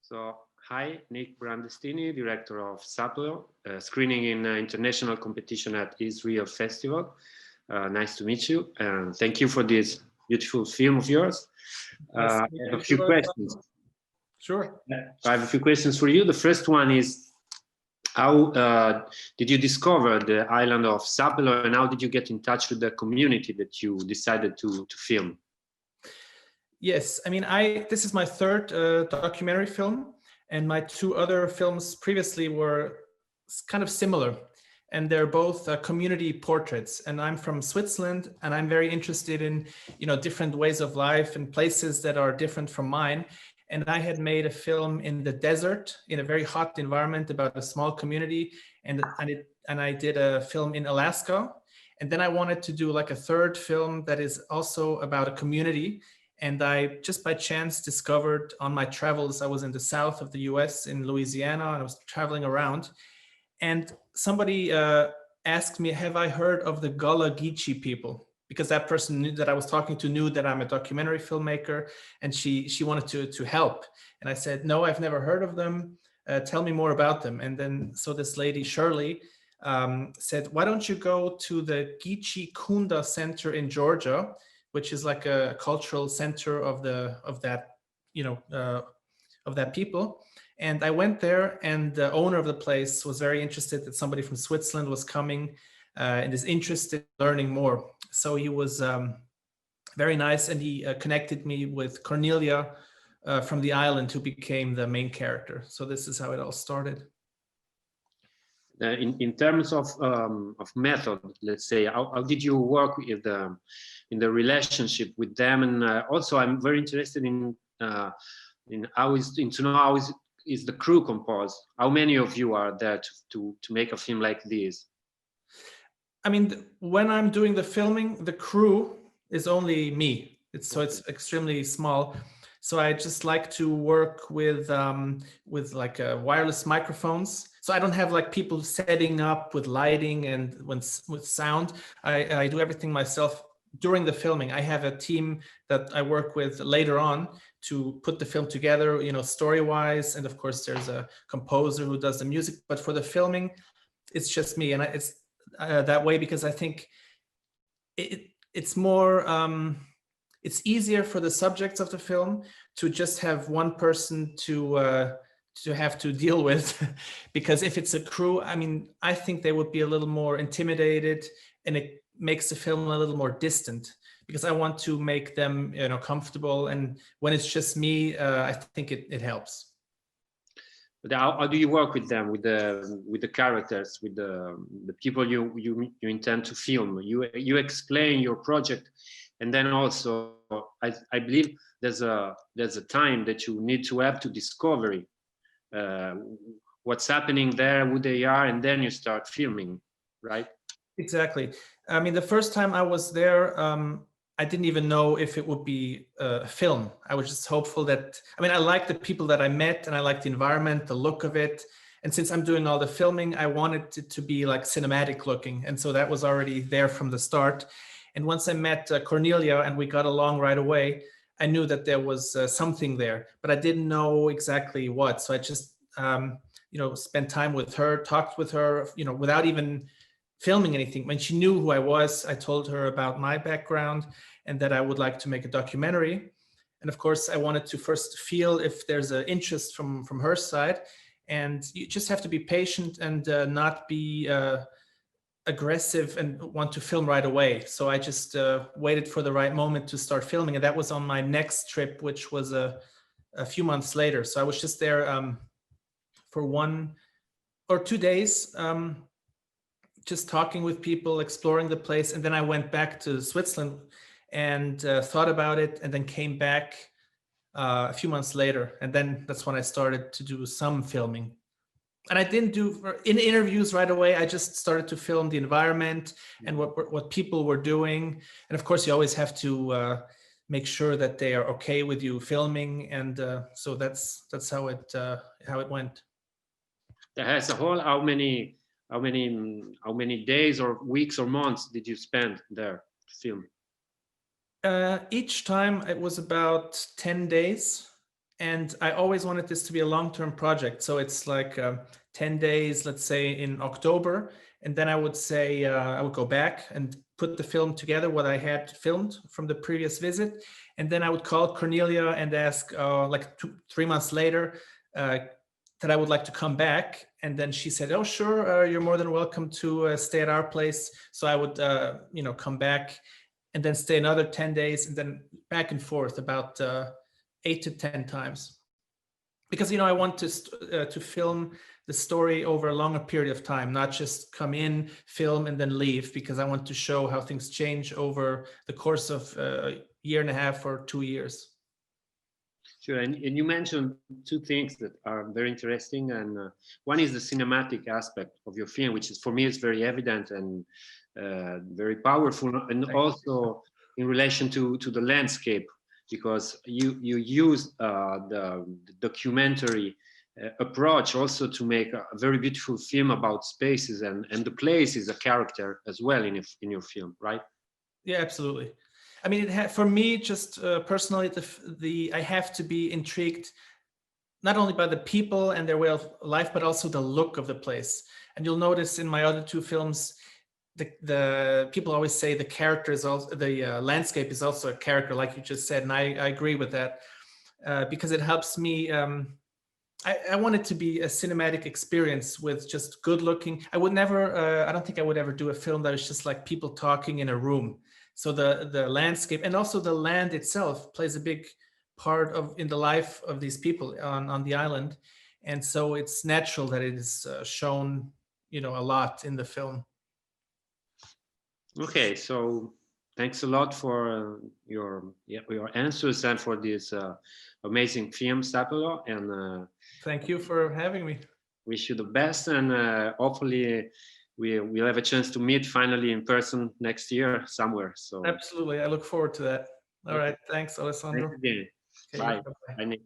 So, hi, Nick Brandestini, director of SAPELO, screening in international competition at IsReal Festival. Nice to meet you, and thank you for this beautiful film of yours. I have a few questions. Sure. I have a few questions for you. The first one is, how did you discover the island of SAPELO, and how did you get in touch with the community that you decided to film? Yes, I mean, this is my third documentary film, and my two other films previously were kind of similar, and they're both community portraits. And I'm from Switzerland, and I'm very interested in, different ways of life and places that are different from mine. And I had made a film in the desert, in a very hot environment, about a small community, and I did a film in Alaska. And then I wanted to do like a third film that is also about a community. And I just by chance discovered on my travels, I was in the south of the US in Louisiana, and I was traveling around. And somebody asked me, have I heard of the Gullah Geechee people? Because that person that I was talking to knew that I'm a documentary filmmaker, and she wanted to help. And I said, no, I've never heard of them. Tell me more about them. And then so this lady, Shirley, said, why don't you go to the Geechee Kunda Center in Georgia, which is like a cultural center of that people. And I went there, and the owner of the place was very interested that somebody from Switzerland was coming and is interested in learning more. So he was very nice, and he connected me with Cornelia from the island, who became the main character. So this is how it all started. In terms of method, let's say, how did you work with in the relationship with them? And also, I'm very interested in to know how is the crew composed? How many of you are there to make a film like this? I mean, when I'm doing the filming, the crew is only me. It's extremely small. So I just like to work with like wireless microphones. So I don't have like people setting up with lighting and with sound. I do everything myself during the filming. I have a team that I work with later on to put the film together, story-wise. And of course, there's a composer who does the music. But for the filming, it's just me. And it's that way because I think it's more... it's easier for the subjects of the film to just have one person to have to deal with, because if it's a crew, I mean, I think they would be a little more intimidated, and it makes the film a little more distant, because I want to make them, comfortable. And when it's just me, I think it helps. But how do you work with them, with the characters, with the people you intend to film? You explain your project. And then also, I believe there's a time that you need to have to discover what's happening there, who they are, and then you start filming, right? Exactly. I mean, the first time I was there, I didn't even know if it would be a film. I was just hopeful that, I like the people that I met, and I like the environment, the look of it. And since I'm doing all the filming, I wanted it to be like cinematic looking. And so that was already there from the start. And once I met Cornelia and we got along right away, I knew that there was something there, but I didn't know exactly what. So I just, spent time with her, talked with her, without even filming anything. When she knew who I was, I told her about my background and that I would like to make a documentary. And of course, I wanted to first feel if there's an interest from her side. And you just have to be patient and not be aggressive and want to film right away. So I just waited for the right moment to start filming. And that was on my next trip, which was a few months later. So I was just there for 1 or 2 days, just talking with people, exploring the place. And then I went back to Switzerland and thought about it, and then came back a few months later. And then that's when I started to do some filming. And I didn't do in interviews right away. I just started to film the environment and what people were doing. And of course, you always have to make sure that they are okay with you filming. And so that's how it went. As a whole, how many days or weeks or months did you spend there to film? Each time it was about 10 days. And I always wanted this to be a long-term project. So it's like 10 days, let's say in October. And then I would say, I would go back and put the film together, what I had filmed from the previous visit. And then I would call Cornelia and ask like 3 months later that I would like to come back. And then she said, oh, sure, you're more than welcome to stay at our place. So I would, come back and then stay another 10 days and then back and forth about 8 to 10 times, because I want to film the story over a longer period of time, not just come in, film, and then leave, because I want to show how things change over the course of a year and a half or 2 years. Sure, and you mentioned two things that are very interesting, and one is the cinematic aspect of your film, which is, for me, is very evident and very powerful, and also in relation to the landscape, because you use the documentary approach also to make a very beautiful film about spaces, and the place is a character as well in your film, right? Yeah, absolutely. I mean, for me, just personally, I have to be intrigued not only by the people and their way of life, but also the look of the place. And you'll notice in my other two films, the people always say the character is also, the landscape is also a character, like you just said, and I agree with that, because it helps me. I want it to be a cinematic experience with just good looking. I would never, I don't think I would ever do a film that is just like people talking in a room. So the landscape and also the land itself plays a big part in the life of these people on the island. And so it's natural that it is shown, a lot in the film. Okay, so thanks a lot for your answers and for this amazing film, SAPELO, and thank you for having me. Wish you the best, and hopefully we'll have a chance to meet finally in person next year somewhere. So absolutely, I look forward to that. All right, thanks, Alessndro. Thanks again. Okay, bye. Bye, Nick.